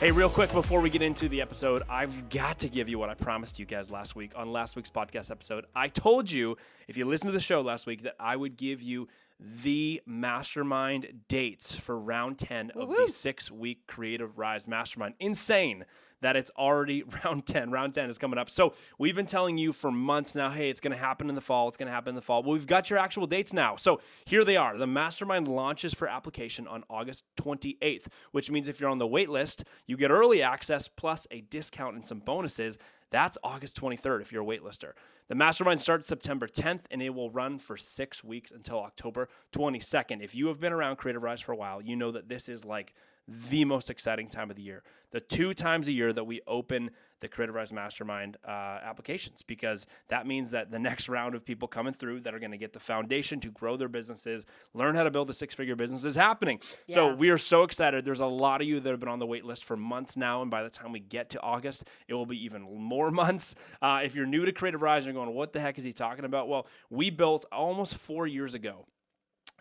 Hey, real quick before we get into the episode, I've got to give you what I promised you guys last week on last week's podcast episode. I told you, if you listened to the show last week, that I would give you the mastermind dates for round 10 of the 6-week Creative Rise Mastermind. Insane that it's already round 10. Round 10 is coming up. So we've been telling you for months now, hey, it's going to happen in the fall. It's going to happen in the fall. Well, we've got your actual dates now. So here they are. The mastermind launches for application on August 28th, which means if you're on the wait list, you get early access plus a discount and some bonuses. That's August 23rd if you're a waitlister. The mastermind starts September 10th, and it will run for 6 weeks until October 22nd. If you have been around Creative Rise for a while, you know that this is like the most exciting time of the year. The 2 times a year that we open the Creative Rise Mastermind applications, because that means that the next round of people coming through that are going to get the foundation to grow their businesses, learn how to build a 6-figure business is happening. Yeah. So we are so excited. There's a lot of you that have been on the wait list for months now, and by the time we get to August, it will be even more months. If you're new to Creative Rise and you're going, what the heck is he talking about? Well, we built almost 4 years ago.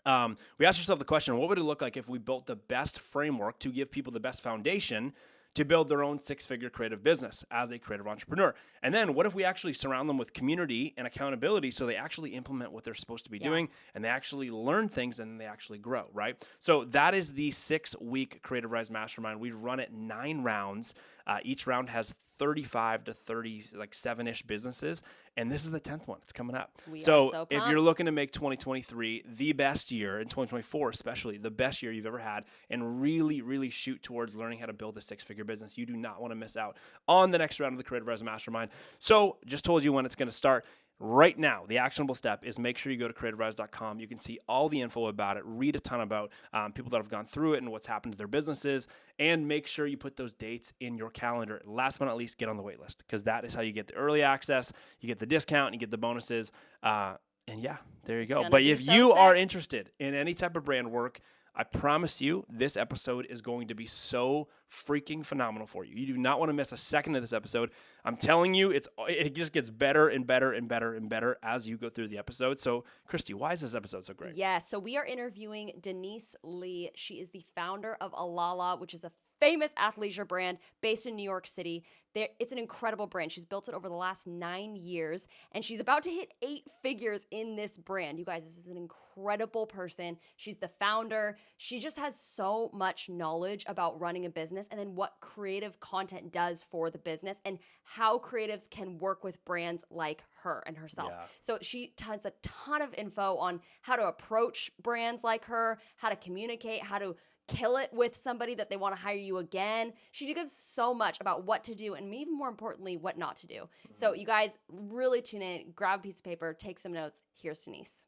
We asked ourselves the question, what would it look like if we built the best framework to give people the best foundation to build their own 6-figure creative business as a creative entrepreneur? And then what if we actually surround them with community and accountability so they actually implement what they're supposed to be doing, and they actually learn things and they actually grow, right? So that is the 6-week Creative Rise Mastermind. We run it 9 rounds. Each round has 35 to 30, like 7-ish businesses. And this is the 10th one. It's coming up. So if you're looking to make 2023 the best year, in 2024 especially, the best year you've ever had, and really, really shoot towards learning how to build a 6-figure business, you do not want to miss out on the next round of the Creative Rise Mastermind. So just told you when it's going to start. Right now, the actionable step is make sure you go to creativerise.com. You can see all the info about it, read a ton about people that have gone through it and what's happened to their businesses, and make sure you put those dates in your calendar. Last but not least, get on the wait list, because that is how you get the early access, you get the discount, and you get the bonuses. And yeah, there you go. But if you are interested in any type of brand work, I promise you, this episode is going to be so freaking phenomenal for you. You do not want to miss a second of this episode. I'm telling you, it just gets better and better and better and better as you go through the episode. So, Christy, why is this episode so great? Yeah, so we are interviewing Denise Lee. She is the founder of Alala, which is a famous athleisure brand based in New York City. It's an incredible brand. She's built it over the last 9 years, and she's about to hit 8 figures in this brand. You guys, this is an incredible person. She's the founder. She just has so much knowledge about running a business and then what creative content does for the business and how creatives can work with brands like her and herself. Yeah. So she has a ton of info on how to approach brands like her, how to communicate, how to kill it with somebody that they want to hire you again. She gives so much about what to do and even more importantly, what not to do. Mm-hmm. So you guys really tune in, grab a piece of paper, take some notes. Here's Denise.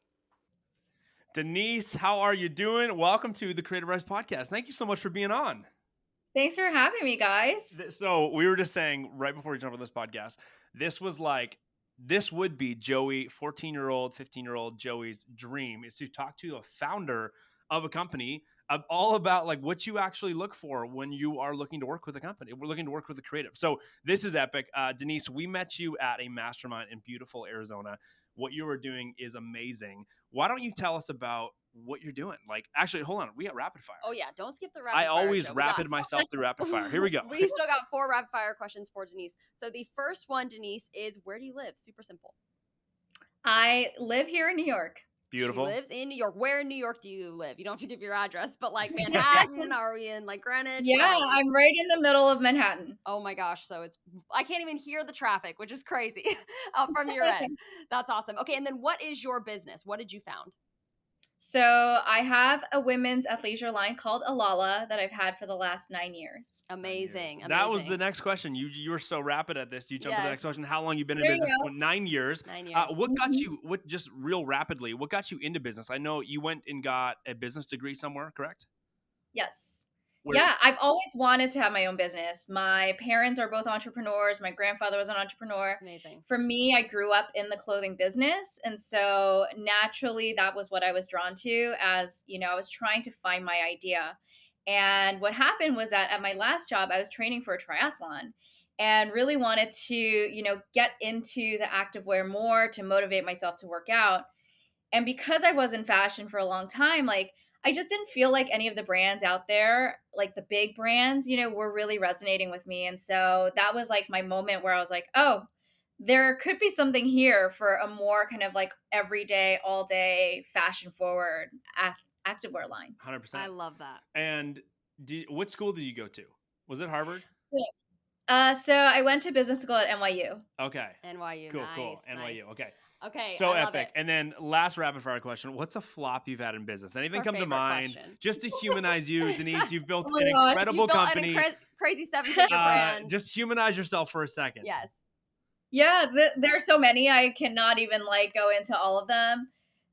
Denise, how are you doing? Welcome to the Creative Rise Podcast. Thank you so much for being on. Thanks for having me, guys. So we were just saying right before we jump on this podcast, this would be Joey, 14-year-old, 15-year-old Joey's dream is to talk to a founder of a company all about like what you actually look for when you are looking to work with a company. We're looking to work with a creative. So this is epic. Denise, we met you at a mastermind in beautiful Arizona. What you were doing is amazing. Why don't you tell us about what you're doing? Like, actually, hold on. We got rapid fire. Oh, yeah. Don't skip the rapid fire. I always rapid myself through rapid fire. Here we go. We still got 4 rapid fire questions for Denise. So the first one, Denise, is where do you live? Super simple. I live here in New York. Beautiful. She lives in New York. Where in New York do you live? You don't have to give your address, but like Manhattan, are we in like Greenwich? Yeah, I'm right in the middle of Manhattan. Oh my gosh. So I can't even hear the traffic, which is crazy from your end. That's awesome. Okay. And then what is your business? What did you found? So I have a women's athleisure line called Alala that I've had for the last 9 years. Amazing. That was the next question. You were so rapid at this. You jumped to the next question. How long you been in business? 9 years. 9 years. What got you, just real rapidly, what got you into business? I know you went and got a business degree somewhere, correct? Yes. Yeah, I've always wanted to have my own business. My parents are both entrepreneurs. My grandfather was an entrepreneur. Amazing. For me, I grew up in the clothing business. And so naturally, that was what I was drawn to as, I was trying to find my idea. And what happened was that at my last job, I was training for a triathlon and really wanted to, get into the activewear more to motivate myself to work out. And because I was in fashion for a long time, I just didn't feel like any of the brands out there, like the big brands, were really resonating with me. And so that was like my moment where I was like, oh, there could be something here for a more kind of like everyday, all day, fashion forward activewear line. 100%. I love that. And what school did you go to? Was it Harvard? So I went to business school at NYU. Okay. NYU. Cool, Nice, cool. nice. NYU. Okay. Okay. So I love epic. it. And then last rapid fire question. What's a flop you've had in business? Anything our come to favorite mind? question. Just to humanize you, Denise. You've built Oh my an gosh, incredible You built company. an crazy seven-figure brand. Just humanize yourself for a second. Yes. Yeah, there are so many. I cannot even like go into all of them.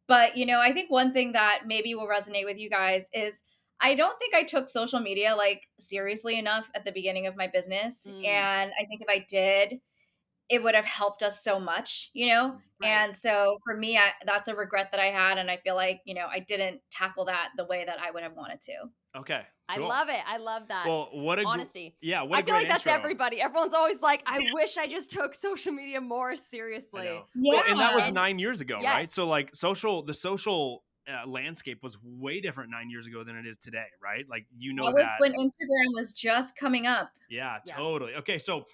But, I think one thing that maybe will resonate with you guys is I don't think I took social media like seriously enough at the beginning of my business. And I think if I did, it would have helped us so much. Right. And so for me, that's a regret that I had. And I feel like, I didn't tackle that the way that I would have wanted to. Okay. I Cool. love it. I love that. Well, what a honesty. Yeah, what a I feel great like that's intro. everybody. Everyone's always like, I wish I just took social media more I seriously. know. Yeah. Well, and that was 9 years ago, Yes. right? So like the social landscape was way different 9 years ago than it is today, right? Like That was when Instagram was just coming up. Yeah, totally. Okay, so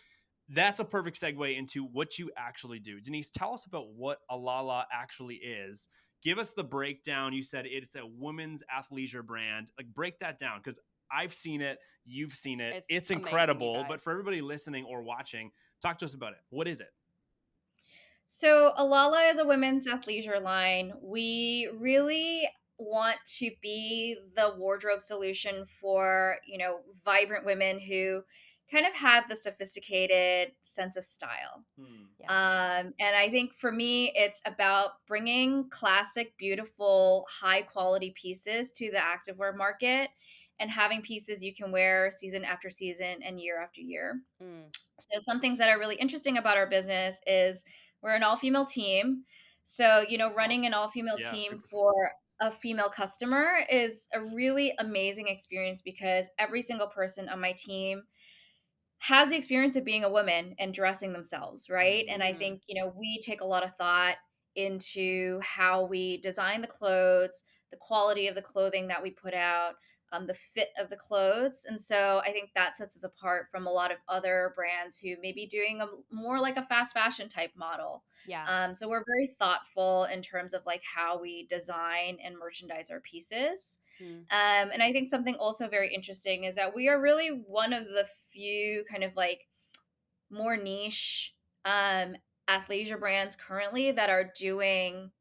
that's a perfect segue into what you actually do. Denise, tell us about what Alala actually is. Give us the breakdown. You said it's a women's athleisure brand. Like, break that down, because I've seen it. You've seen it. It's amazing, incredible. you guys. But for everybody listening or watching, talk to us about it. What is it? So Alala is a women's athleisure line. We really want to be the wardrobe solution for, vibrant women who kind of have the sophisticated sense of style. And I think for me, it's about bringing classic, beautiful, high quality pieces to the activewear market and having pieces you can wear season after season and year after year. So some things that are really interesting about our business is we're an all-female team. So, running an all-female team for a female customer is a really amazing experience because every single person on my team has the experience of being a woman and dressing themselves, right? And I think, we take a lot of thought into how we design the clothes, the quality of the clothing that we put out, the fit of the clothes. And so I think that sets us apart from a lot of other brands who may be doing more like a fast fashion type model. Yeah. So we're very thoughtful in terms of like how we design and merchandise our pieces. And I think something also very interesting is that we are really one of the few kind of like more niche athleisure brands currently that are doing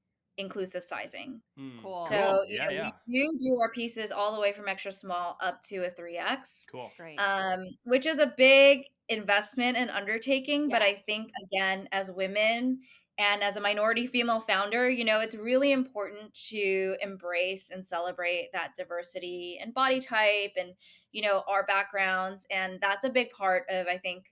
inclusive sizing. Cool. So, we do our pieces all the way from extra small up to a 3X. Cool. Great. Which is a big investment and undertaking. But I Yes. think, again, as women and as a minority female founder, it's really important to embrace and celebrate that diversity and body type and, our backgrounds. And that's a big part of, I think,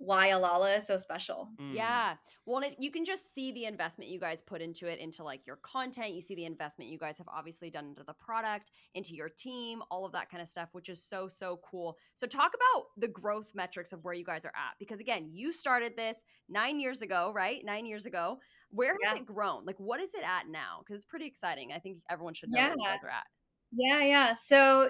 why Alala is so special. Yeah. Well, you can just see the investment you guys put into it, into like your content. You see the investment you guys have obviously done into the product, into your team, all of that kind of stuff, which is so, so cool. So talk about the growth metrics of where you guys are at. Because again, you started this 9 years ago, right? 9 years ago. Where has it grown? Like, what is it at now? Because it's pretty exciting. I think everyone should know where you guys are at. Yeah. So,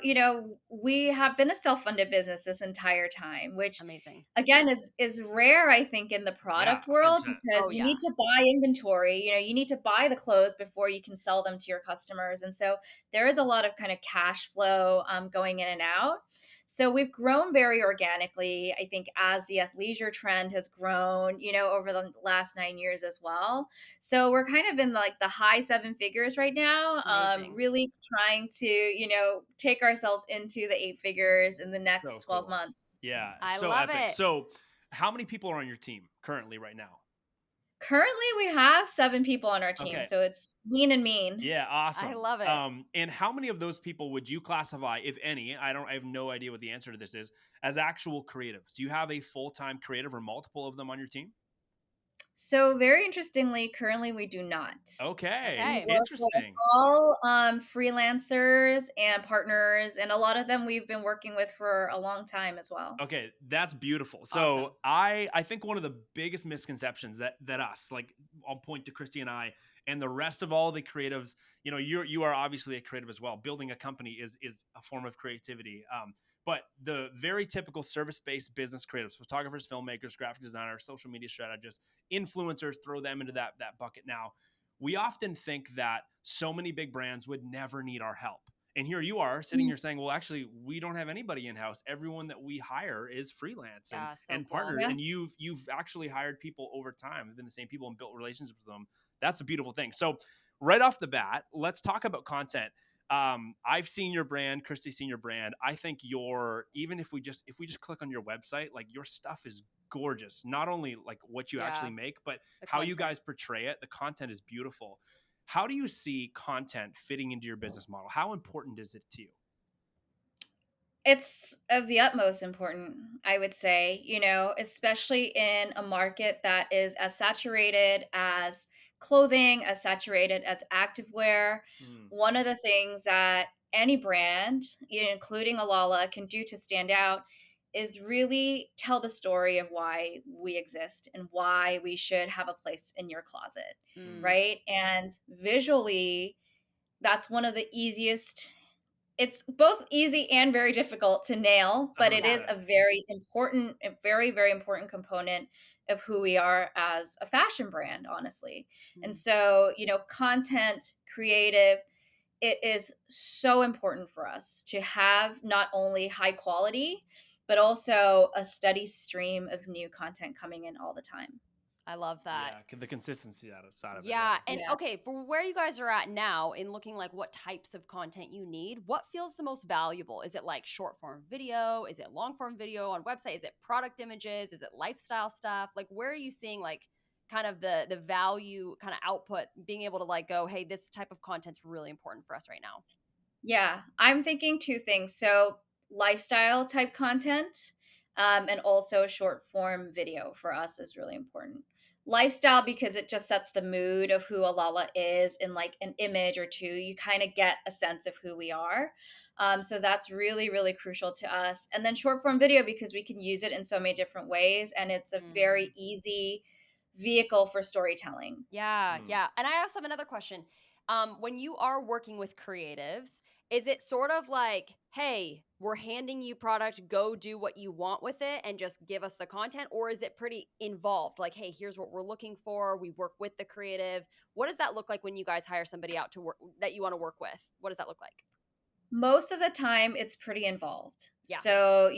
we have been a self-funded business this entire time, which amazing. Again is rare, I think, in the product world 100%. because you need to buy inventory, you need to buy the clothes before you can sell them to your customers. And so there is a lot of kind of cash flow going in and out. So we've grown very organically, I think, as the athleisure trend has grown, over the last 9 years as well. So we're kind of in like the high 7 figures right now, really trying to, take ourselves into the 8 figures in the next 12 months. Yeah. I so love epic. it. So how many people are on your team currently right now? Currently, we have 7 people on our team, so it's lean and mean. Yeah, awesome. I love it. And how many of those people would you classify, if any, I have no idea what the answer to this is, as actual creatives? Do you have a full-time creative or multiple of them on your team? So very interestingly, currently we do not. Okay. We work Interesting. with all freelancers and partners, and a lot of them we've been working with for a long time as well. Okay, that's beautiful. So I think one of the biggest misconceptions that us, like, I'll point to Christy and I, and the rest of all the creatives, you are obviously a creative as well. Building a company is a form of creativity. But the very typical service-based business creatives, photographers, filmmakers, graphic designers, social media strategists, influencers, throw them into that bucket now. We often think that so many big brands would never need our help. And here you are sitting here saying, well, actually, we don't have anybody in-house. Everyone that we hire is freelance Yeah, so and cool. partnered. Yeah. And you've actually hired people over time, have been the same people and built relationships with them. That's a beautiful thing. So right off the bat, let's talk about content. I've seen your brand, Christy's seen your brand. I think even if we just click on your website, like your stuff is gorgeous. Not only like what you actually make, but how you guys portray it. The content is beautiful. How do you see content fitting into your business model? How important is it to you? It's of the utmost important, I would say, especially in a market that is as saturated as clothing, as saturated as activewear. Mm, One of the things that any brand, including Alala, can do to stand out is really tell the story of why we exist and why we should have a place in your closet, mm. right? And visually, that's one of the easiest, it's both easy and very difficult to nail, but it is 100%. a very important, a very, very important component of who we are as a fashion brand, honestly. And so, content, creative, it is so important for us to have not only high quality, but also a steady stream of new content coming in all the time. I love that. Yeah, the consistency side of it. Yeah. Yeah. And Yes. okay, for where you guys are at now in looking like what types of content you need, what feels the most valuable? Is it like short form video? Is it long form video on website? Is it product images? Is it lifestyle stuff? Like where are you seeing like kind of the value kind of output, being able to like go, hey, this type of content's really important for us right now? Yeah, I'm thinking two things. So, lifestyle type content, and also short form video for us is really important. Lifestyle, because it just sets the mood of who Alala is in like an image or two. You kind of get a sense of who we are. So, that's really, really crucial to us. And then short form video, because we can use it in so many different ways. And it's a very easy vehicle for storytelling. Yeah, Mm. yeah. And I also have another question. When you are working with creatives, is it sort of like, hey, we're handing you product, go do what you want with it and just give us the content? Or is it pretty involved? Like, hey, here's what we're looking for. We work with the creative. What does that look like when you guys hire somebody out to work that you want to work with? What does that look like? Most of the time, it's pretty involved. Yeah. So,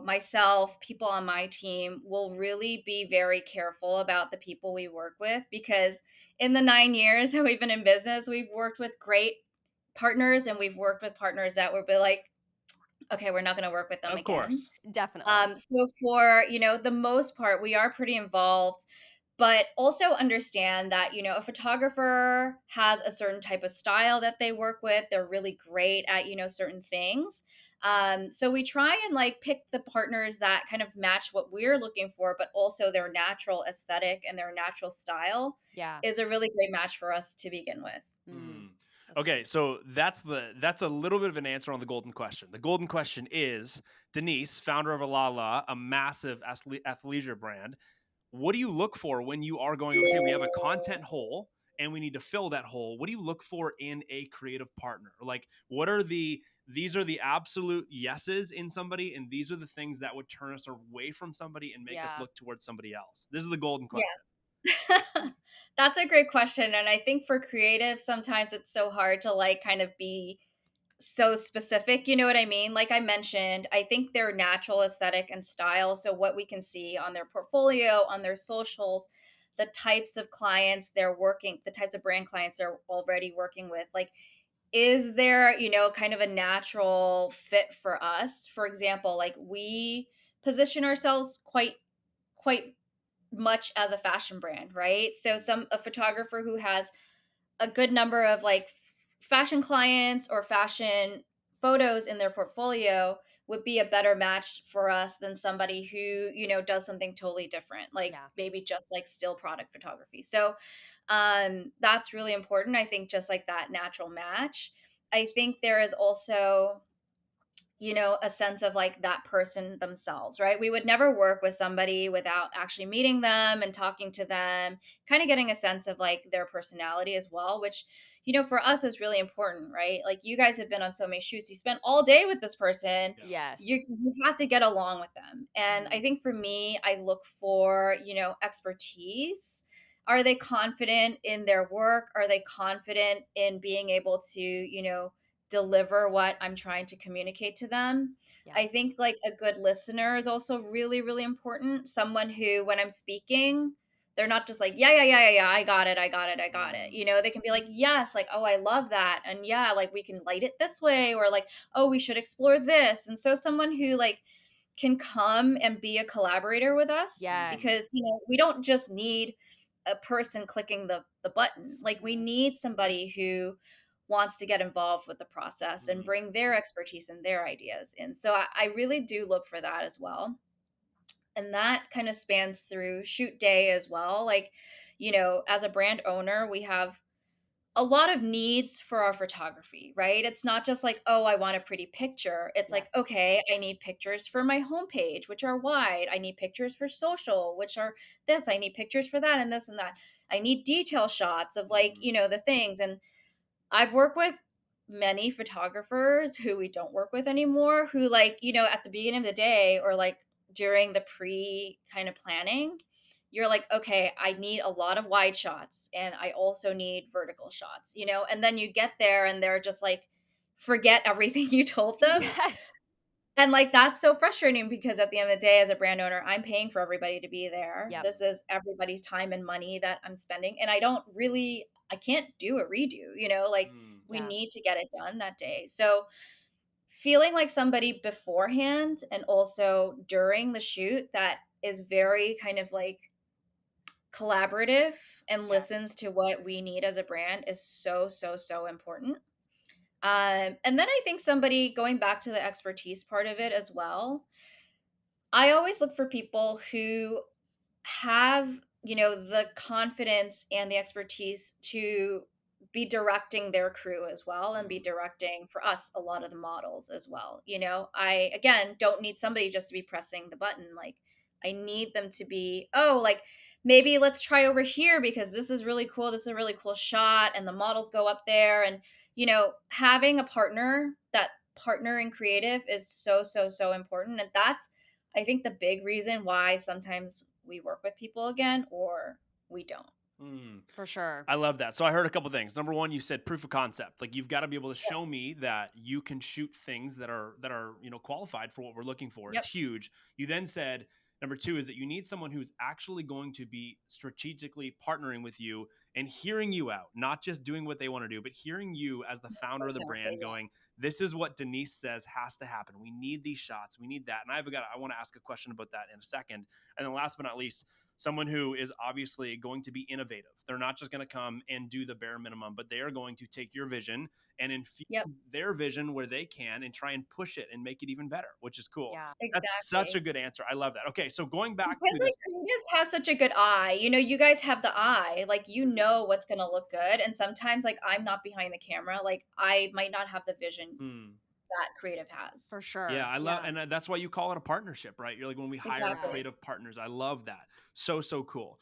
myself, people on my team will really be very careful about the people we work with because in the 9 years that we've been in business, we've worked with great partners and we've worked with partners that would be like, okay, we're not going to work with them Of again. course. Definitely. So for, the most part, we are pretty involved, but also understand that, a photographer has a certain type of style that they work with. They're really great at, certain things. So we try and like pick the partners that kind of match what we're looking for, but also their natural aesthetic and their natural style Yeah. is a really great match for us to begin with. Mm. Okay, so that's a little bit of an answer on the golden question. The golden question is, Denise, founder of Alala, a massive athleisure brand. What do you look for when you are going, okay, we have a content hole and we need to fill that hole? What do you look for in a creative partner? Like, these are the absolute yeses in somebody, and these are the things that would turn us away from somebody and make us Yeah. look towards somebody else. This is the golden Yeah. question. That's a great question. And I think for creative, sometimes it's so hard to like kind of be so specific. You know what I mean? Like I mentioned, I think their natural aesthetic and style. So, what we can see on their portfolio, on their socials, the types of clients they're working, the types of brand clients they're already working with. Like, is there, kind of a natural fit for us? For example, like we position ourselves quite much as a fashion brand, right? So a photographer who has a good number of like fashion clients or fashion photos in their portfolio would be a better match for us than somebody who, does something totally different, like Yeah. maybe just like still product photography. So that's really important. I think just like that natural match. I think there is also a sense of like that person themselves, right? We would never work with somebody without actually meeting them and talking to them, kind of getting a sense of like their personality as well, which, for us is really important, right? Like you guys have been on so many shoots, you spent all day with this person. Yeah. Yes. You have to get along with them. And I Mhm. think for me, I look for, expertise. Are they confident in their work? Are they confident in being able to, deliver what I'm trying to communicate to them? Yeah. I think like a good listener is also really, really important. Someone who, when I'm speaking, they're not just like, yeah, yeah, yeah, yeah, yeah, I got it, I got it, I got it. Mm. They can be like, yes, like, oh, I love that. And yeah, like we can light it this way, or like, oh, we should explore this. And so someone who like can come and be a collaborator with us, Yes. because, we don't just need a person clicking the button. Like we need somebody who wants to get involved with the process and Mm. bring their expertise and their ideas in. So I really do look for that as well. And that kind of spans through shoot day as well. Like, as a brand owner, we have a lot of needs for our photography, right? It's not just like, oh, I want a pretty picture. It's Yes. like, okay, I need pictures for my homepage, which are wide. I need pictures for social, which are this. I need pictures for that and this and that. I need detail shots of like, Mm. the things. And I've worked with many photographers who we don't work with anymore, who like, at the beginning of the day or like during the pre kind of planning, you're like, okay, I need a lot of wide shots and I also need vertical shots, and then you get there and they're just like, forget everything you told them. Yes. And like that's so frustrating because at the end of the day, as a brand owner, I'm paying for everybody to be there. Yep. This is everybody's time and money that I'm spending. And I can't do a redo, like Mm. we Yeah. need to get it done that day. So feeling like somebody beforehand and also during the shoot that is very kind of like collaborative and Yes. listens to what we need as a brand is so, so, so important. And then I think somebody going back to the expertise part of it as well, I always look for people who have, the confidence and the expertise to be directing their crew as well and be Mm. directing for us a lot of the models as well. I again don't need somebody just to be pressing the button. Like I need them to be, oh, like maybe let's try over here because this is really cool. This is a really cool shot and the models go up there. And having a partner in creative is so, so, so important. And that's, I think, the big reason why sometimes we work with people again or we don't. Mm. For sure. I love that. So I heard a couple things. Number one, you said proof of concept. Like you've got to be able to show me that you can shoot things that are qualified for what we're looking for. Yep. It's huge. You then said number two is that you need someone who's actually going to be strategically partnering with you and hearing you out, not just doing what they want to do, but hearing you as the founder of the Exactly. brand Yeah. going, this is what Denise says has to happen. We need these shots. We need that. And I want to ask a question about that in a second. And then last but not least, someone who is obviously going to be innovative. They're not just going to come and do the bare minimum, but they are going to take your vision and infuse Yep. their vision where they can and try and push it and make it even better, which is cool. Yeah. That's such a Exactly. good answer. I love that. Okay, so going back Because to like this. creatives have such a good eye. You guys have the eye. Like what's gonna look good. And sometimes like I'm not behind the camera. Like I might not have the vision Hmm. that creative has. For sure. Yeah, I love, and that's why you call it a partnership, right? You're like when we hire Exactly. creative partners. I love that. So cool.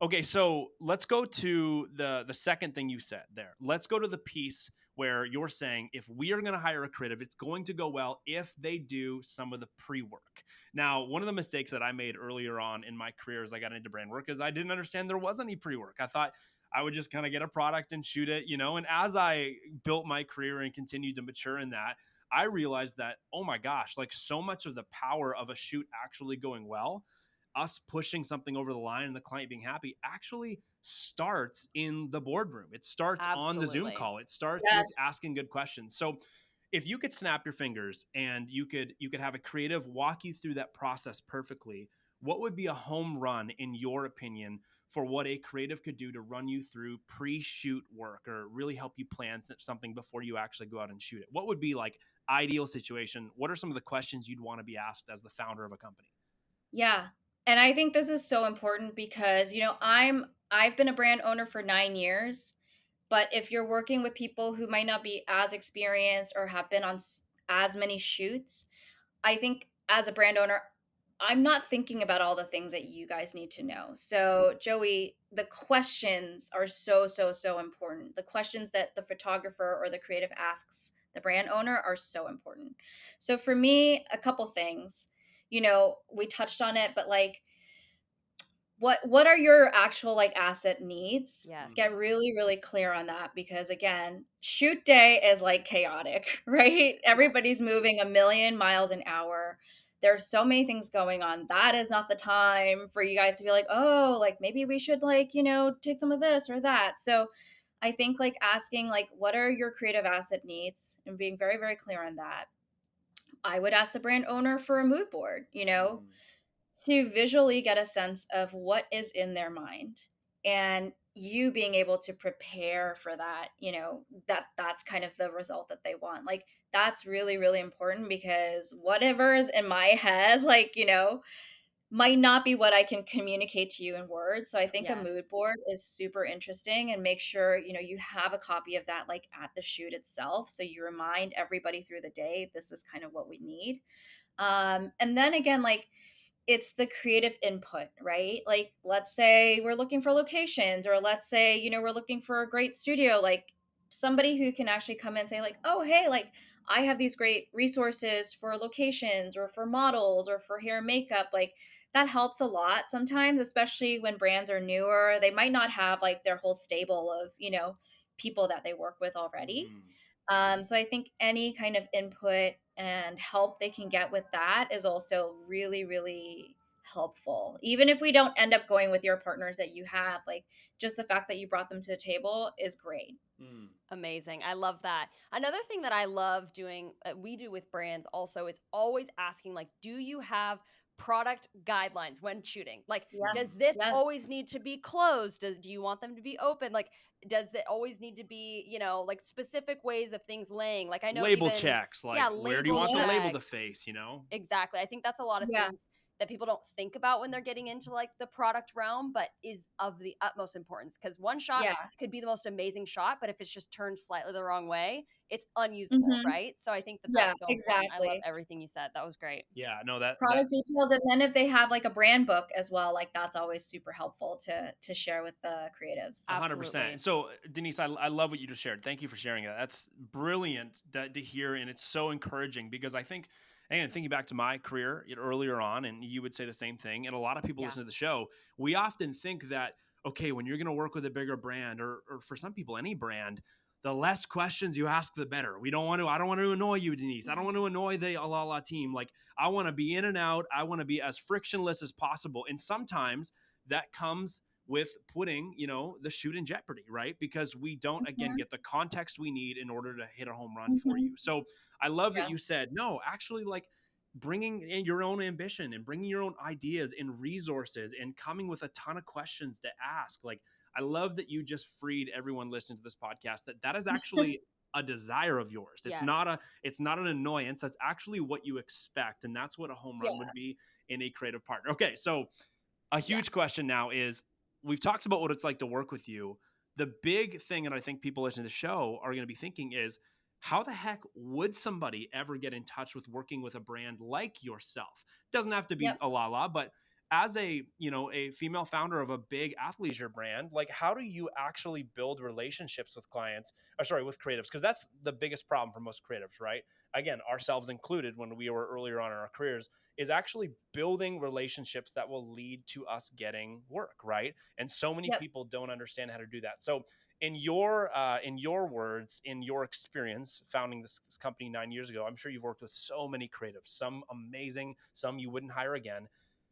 Okay, so let's go to the second thing you said there. Let's go to the piece where you're saying if we are going to hire a creative, it's going to go well if they do some of the pre-work. Now, one of the mistakes that I made earlier on in my career as I got into brand work is I didn't understand there was any pre-work. I thought I would just kind of get a product and shoot it, And as I built my career and continued to mature in that, I realized that, oh my gosh, like so much of the power of a shoot actually going well, us pushing something over the line and the client being happy actually starts in the boardroom. It starts on the Zoom Absolutely. call. It starts with Yes. asking good questions. So if you could snap your fingers and you could have a creative walk you through that process perfectly, what would be a home run in your opinion for what a creative could do to run you through pre-shoot work or really help you plan something before you actually go out and shoot it? What would be like ideal situation? What are some of the questions you'd want to be asked as the founder of a company? Yeah. And I think this is so important because, I've been a brand owner for 9 years, but if you're working with people who might not be as experienced or have been on as many shoots, I think as a brand owner, I'm not thinking about all the things that you guys need to know. So, Joey, the questions are so, so, so important. The questions that the photographer or the creative asks the brand owner are so important. So, for me, a couple things. We touched on it, but like, what are your actual like asset needs? Yes. Get really really clear on that, because again, shoot day is like chaotic, right? Everybody's moving a million miles an hour. There's so many things going on. That is not the time for you guys to be like, oh, like maybe we should like, take some of this or that. So I think like asking like what are your creative asset needs and being very very clear on that. I would ask the brand owner for a mood board, Mm. to visually get a sense of what is in their mind, and you being able to prepare for that, that's kind of the result that they want. Like that's really really important, because whatever is in my head, like, might not be what I can communicate to you in words. So I think a Yes. mood board is super interesting, and make sure, you have a copy of that like at the shoot itself, so you remind everybody through the day this is kind of what we need. And then again, like it's the creative input, right? Like, let's say we're looking for locations, or let's say, we're looking for a great studio, like somebody who can actually come in and say, like, oh, hey, like, I have these great resources for locations or for models or for hair and makeup. Like, that helps a lot sometimes, especially when brands are newer. They might not have like their whole stable of, people that they work with already. Mm. So I think any kind of input and help they can get with that is also really, really helpful. Even if we don't end up going with your partners that you have, like just the fact that you brought them to the table is great. Mm. Amazing. I love that. Another thing that I love doing, we do with brands also, is always asking, like, do you have product guidelines when shooting? Like, does Yes. this Yes. always need to be closed? Do you want them to be open? Like, does it always need to be, like specific ways of things laying? Like, I know Label even, checks, like yeah, where do you label want the Yeah. label to checks. face, you know? Exactly. I think that's a lot of Yeah. things that people don't think about when they're getting into like the product realm, but is of the utmost importance, because one shot Yeah. could be the most amazing shot, but if it's just turned slightly the wrong way, it's unusable, Hmm. right? So I think that Yeah, that's so important. I love exactly. everything you said. That was great. Yeah, no, that Product details. And then if they have like a brand book as well, like that's always super helpful to share with the creatives. 100%. Absolutely. So, Denise, I love what you just shared. Thank you for sharing that. That's brilliant to hear, and it's so encouraging because I think, and thinking back to my career earlier on, and you would say the same thing, and a lot of people Yeah. listen to the show, we often think that, okay, when you're going to work with a bigger brand, or for some people, any brand, the less questions you ask, the better. I don't want to annoy you, Denise. I don't want to annoy the Alala team. Like, I want to be in and out. I want to be as frictionless as possible. And sometimes that comes with putting, the shoot in jeopardy, right? Because we don't, again, Mhm. get the context we need in order to hit a home run for you. Mhm. So I love that Yeah. you said, no, actually, like bringing in your own ambition and bringing your own ideas and resources and coming with a ton of questions to ask. Like, I love that you just freed everyone listening to this podcast that is actually a desire of yours. Yes. It's not an annoyance. That's actually what you expect. And that's what a home run Yeah. would be in a creative partner. Okay. So a Yeah. huge question now is, we've talked about what it's like to work with you. The big thing that I think people listening to the show are going to be thinking is, how the heck would somebody ever get in touch with working with a brand like yourself? Doesn't have to be Yep. Alala, but as a female founder of a big athleisure brand, like how do you actually build relationships with clients, or sorry, with creatives? Because that's the biggest problem for most creatives, right? Again, ourselves included, when we were earlier on in our careers, is actually building relationships that will lead to us getting work, right? And so many Yep. people don't understand how to do that. So in your words, in your experience founding this company 9 years ago, I'm sure you've worked with so many creatives, some amazing, some you wouldn't hire again.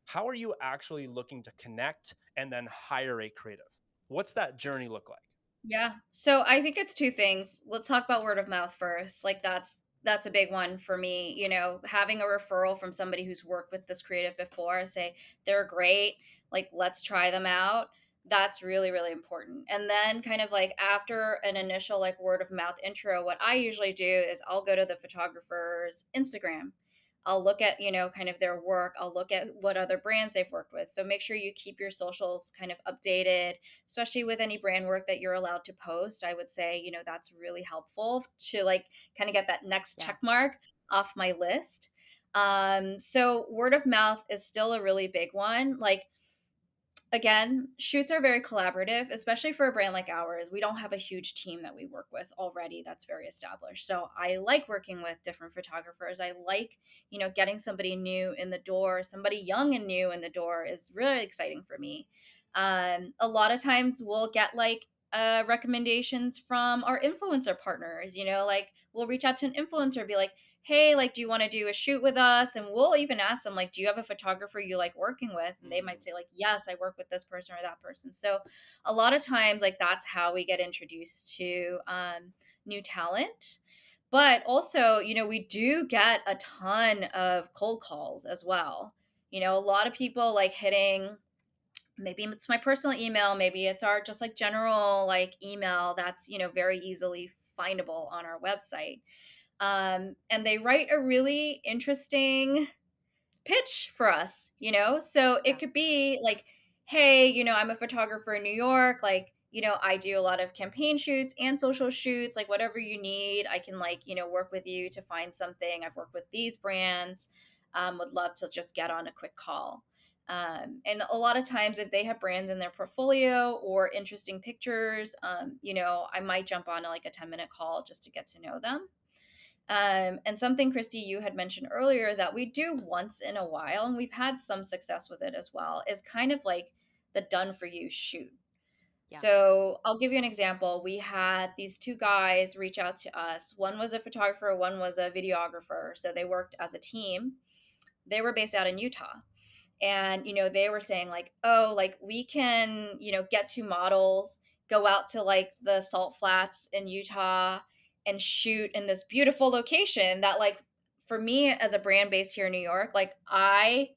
How are you actually looking to connect and then hire a creative? What's that journey look like? Yeah. So I think it's two things. Let's talk about word of mouth first. Like that's a big one for me, having a referral from somebody who's worked with this creative before, say they're great, like let's try them out. That's really really important. And then kind of like after an initial like word of mouth intro, what I usually do is I'll go to the photographer's Instagram. I'll look at, kind of their work. I'll look at what other brands they've worked with. So make sure you keep your socials kind of updated, especially with any brand work that you're allowed to post. I would say, that's really helpful to like kind of get that next Yeah. check mark. off my list. So word of mouth is still a really big one. Like, again, shoots are very collaborative, especially for a brand like ours. We don't have a huge team that we work with already that's very established. So I like working with different photographers. I like, getting somebody new in the door, somebody young and new in the door is really exciting for me. A lot of times we'll get like recommendations from our influencer partners, like we'll reach out to an influencer, be like, hey, like, do you want to do a shoot with us? And we'll even ask them, like, do you have a photographer you like working with? And they might say, like, yes, I work with this person or that person. So a lot of times, like, that's how we get introduced to new talent. But also, we do get a ton of cold calls as well. A lot of people like hitting, maybe it's my personal email, maybe it's our just like general like email that's, very easily findable on our website, and they write a really interesting pitch for us, So Yeah. it could be like, hey, I'm a photographer in New York. Like, I do a lot of campaign shoots and social shoots, like whatever you need. I can like, work with you to find something. I've worked with these brands. Would love to just get on a quick call. And a lot of times, if they have brands in their portfolio or interesting pictures, I might jump on like a 10-minute call just to get to know them. And something, Christy, you had mentioned earlier that we do once in a while, and we've had some success with it as well, is kind of like the done for you shoot. Yeah. So I'll give you an example. We had these two guys reach out to us. One was a photographer, one was a videographer. So they worked as a team. They were based out in Utah. And they were saying like, oh, like we can get two models, go out to like the salt flats in Utah and shoot in this beautiful location that, like, for me as a brand based here in New York, like I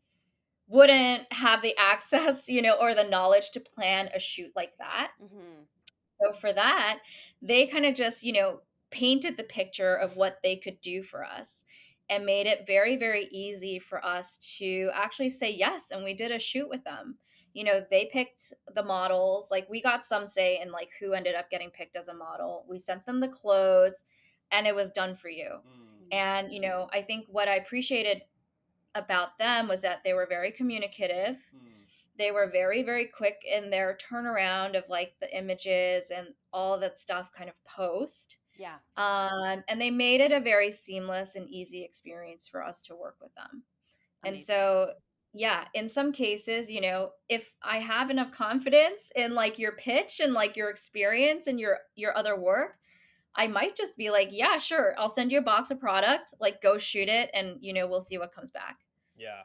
wouldn't have the access or the knowledge to plan a shoot like that. Mm-hmm. So for that, they kind of just, painted the picture of what they could do for us and made it very, very easy for us to actually say yes. And we did a shoot with them. They picked the models. Like, we got some say in like who ended up getting picked as a model. We sent them the clothes and it was done for you. And, I think what I appreciated about them was that they were very communicative. They were very, very quick in their turnaround of like the images and all that stuff kind of post. Yeah. And they made it a very seamless and easy experience for us to work with them. And Amazing. so, yeah, in some cases, if I have enough confidence in like your pitch and like your experience and your other work, I might just be like, yeah, sure, I'll send you a box of product, like go shoot it, and we'll see what comes back. Yeah.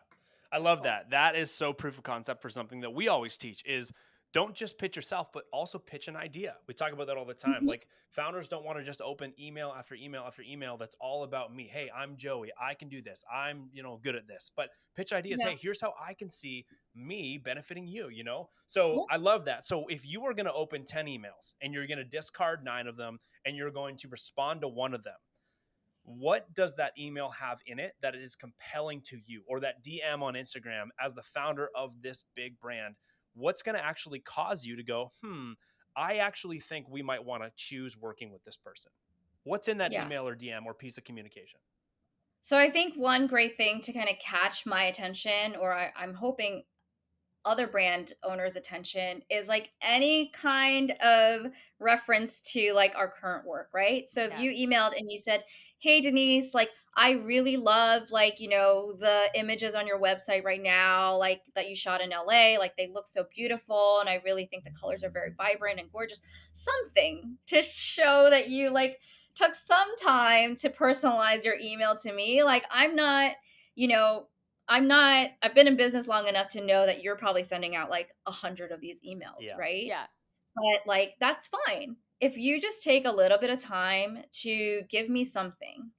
I love that. That is so proof of concept for something that we always teach is don't just pitch yourself, but also pitch an idea. We talk about that all the time. Mhm. Like, founders don't want to just open email after email after email that's all about me. Hey, I'm Joey. I can do this. I'm, good at this. But pitch ideas. Yeah. Hey, here's how I can see me benefiting you. So Yeah. I love that. So if you are going to open 10 emails and you're going to discard 9 of them and you're going to respond to one of them, what does that email have in it that is compelling to you, or that DM on Instagram as the founder of this big brand? What's going to actually cause you to go, I actually think we might want to choose working with this person? What's in that Yeah. email or DM or piece of communication? So I think one great thing to kind of catch my attention, or I'm hoping other brand owners' attention, is like any kind of reference to like our current work, right? So if Yeah. you emailed and you said, hey, Denise, like I really love like, the images on your website right now, like that you shot in LA, like they look so beautiful. And I really think the colors are very vibrant and gorgeous. Something to show that you like took some time to personalize your email to me. Like you know, I've been in business long enough to know that you're probably sending out like 100 of these emails, Yeah. right? Yeah. But like, that's fine. If you just take a little bit of time to give me something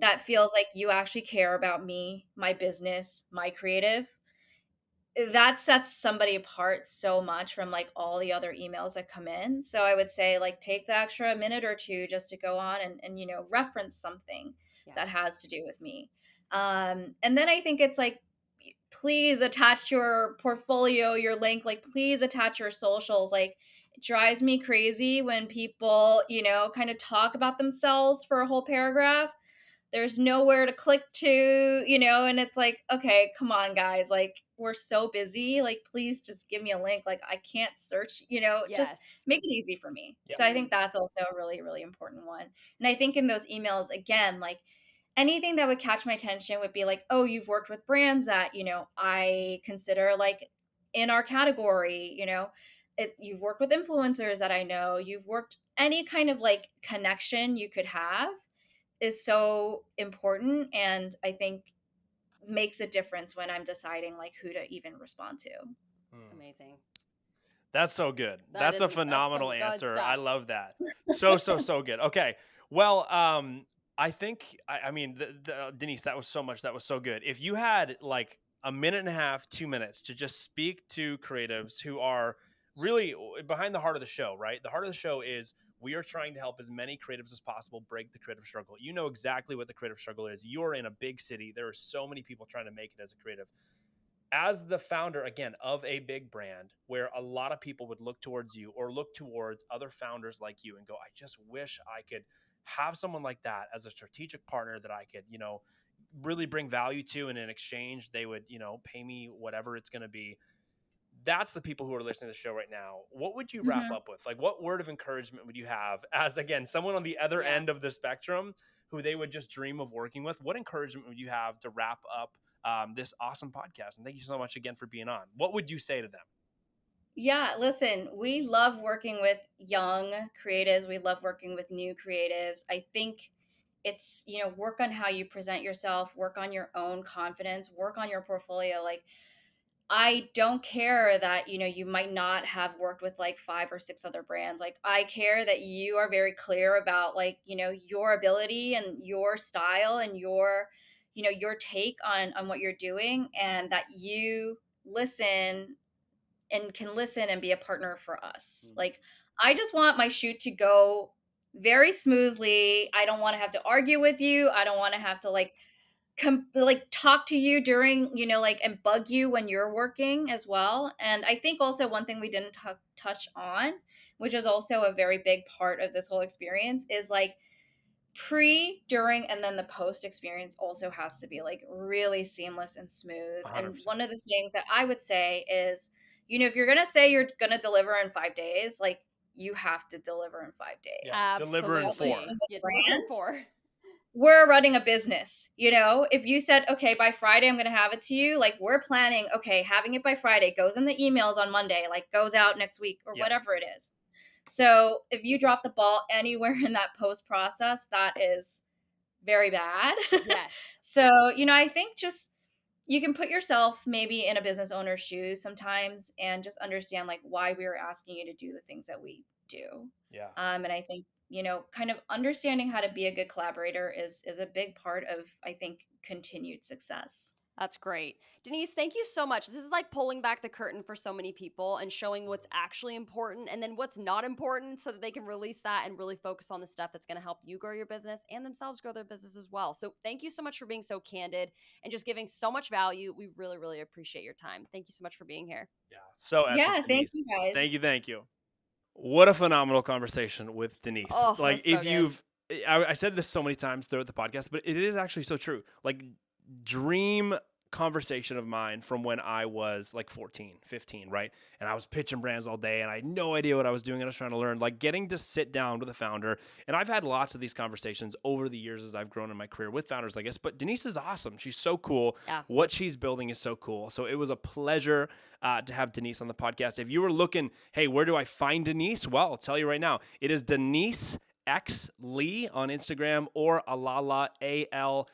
that feels like you actually care about me, my business, my creative, that sets somebody apart so much from like all the other emails that come in. So I would say like take the extra minute or two just to go on and reference something that has to do with me. And then I think it's like, please attach your portfolio, your link, like please attach your socials. Like, it drives me crazy when people, kind of talk about themselves for a whole paragraph. there's nowhere to click to, and it's like, okay, come on, guys. Like, we're so busy. Like, please just give me a link. Like, I can't search, just Yes. make it easy for me. Yep. So I think that's also a really, really important one. And I think in those emails, again, like anything that would catch my attention would be like, oh, you've worked with brands that, I consider like in our category, you've worked with influencers that I know, you've worked any kind of like connection you could have is so important, and I think makes a difference when I'm deciding like who to even respond to. Amazing. That's so good. That's That's a some phenomenal good answer. stuff. I love that. So good. Okay. Well, I think, I mean, Denise, that was so much. That was so good. If you had like a minute and a half, 2 minutes to just speak to creatives who are really behind the heart of the show, right? The heart of the show is we are trying to help as many creatives as possible break the creative struggle. You know exactly what the creative struggle is. You're in a big city. There are so many people trying to make it as a creative. As the founder, again, of a big brand where a lot of people would look towards you or look towards other founders like you and go, I just wish I could have someone like that as a strategic partner that I could, really bring value to. And in exchange, they would, pay me whatever it's going to be. That's the people who are listening to the show right now. What would you wrap up with? Like, what word of encouragement would you have as, again, someone on the other end of the spectrum who they would just dream of working with? What encouragement would you have to wrap up this awesome podcast? And thank you so much again for being on. What would you say to them? Yeah, listen, we love working with young creatives. We love working with new creatives. I think it's, work on how you present yourself, work on your own confidence, work on your portfolio. Like, I don't care that, you might not have worked with like 5 or 6 other brands. Like, I care that you are very clear about like, your ability and your style and your take on what you're doing, and that you listen and can listen and be a partner for us. Like, I just want my shoot to go very smoothly. I don't want to have to argue with you. I don't want to have to like talk to you during, like, and bug you when you're working as well. And I think also one thing we didn't touch on, which is also a very big part of this whole experience, is like pre, during, and then the post experience also has to be like really seamless and smooth. 100%. And one of the things that I would say is, if you're gonna say you're gonna deliver in 5 days, like, you have to deliver in 5 days. Yes, deliver in 4. Yeah, deliver in 4. We're running a business. If you said, okay, by Friday I'm going to have it to you, like, we're planning, okay, having it by Friday, goes in the emails on Monday, like goes out next week or whatever it is. So if you drop the ball anywhere in that post process, that is very bad. Yes. So, I think just you can put yourself maybe in a business owner's shoes sometimes and just understand like why we are asking you to do the things that we do. Yeah. And I think, kind of understanding how to be a good collaborator is a big part of, I think, continued success. That's great. Denise, thank you so much. This is like pulling back the curtain for so many people and showing what's actually important and then what's not important so that they can release that and really focus on the stuff that's going to help you grow your business and themselves grow their business as well. So thank you so much for being so candid and just giving so much value. We really, really appreciate your time. Thank you so much for being here. Yeah. So epic, Yeah, thank Denise. you guys. Thank you. What a phenomenal conversation with Denise. Oh, like, that's so if good. you've, I said this so many times throughout the podcast, but it is actually so true. Like, dream conversation of mine from when I was like 14, 15, right? And I was pitching brands all day and I had no idea what I was doing. I was trying to learn, like getting to sit down with a founder. And I've had lots of these conversations over the years as I've grown in my career with founders like this, but Denise is awesome. She's so cool. Yeah. What she's building is so cool. So it was a pleasure to have Denise on the podcast. If you were looking, hey, where do I find Denise? Well, I'll tell you right now, it is Denise X Lee on Instagram or Alala, ALALA.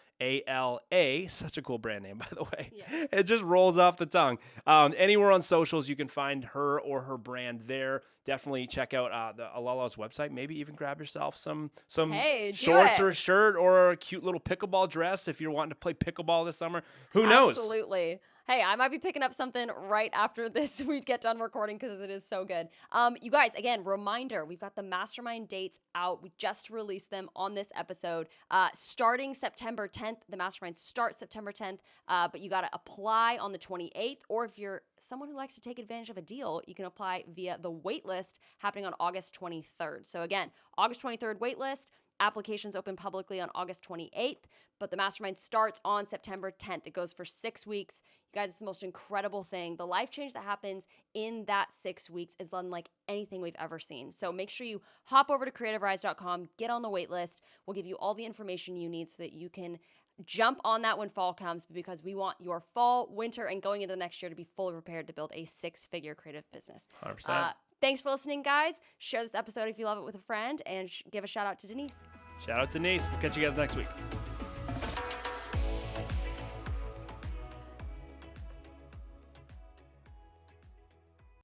Such a cool brand name, by the way. Yes. It just rolls off the tongue. Anywhere on socials, you can find her or her brand there. Definitely check out the Alala's website. Maybe even grab yourself some Hey, do shorts it. or a shirt or a cute little pickleball dress if you're wanting to play pickleball this summer. Who knows? Absolutely. Hey, I might be picking up something right after this we get done recording because it is so good. You guys, again, reminder, we've got the mastermind dates out. We just released them on this episode. Starting September 10th, the mastermind starts September 10th, but you got to apply on the 28th, or if you're someone who likes to take advantage of a deal, you can apply via the waitlist happening on August 23rd. So again, August 23rd waitlist. Applications open publicly on August 28th, but the mastermind starts on September 10th. It goes for 6 weeks. You guys, it's the most incredible thing. The life change that happens in that 6 weeks is unlike anything we've ever seen. So make sure you hop over to creativerise.com, get on the wait list. We'll give you all the information you need so that you can jump on that when fall comes, because we want your fall, winter, and going into the next year to be fully prepared to build a 6-figure creative business. 100%. Thanks for listening, guys. Share this episode if you love it with a friend, and give a shout out to Denise. Shout out Denise. We'll catch you guys next week.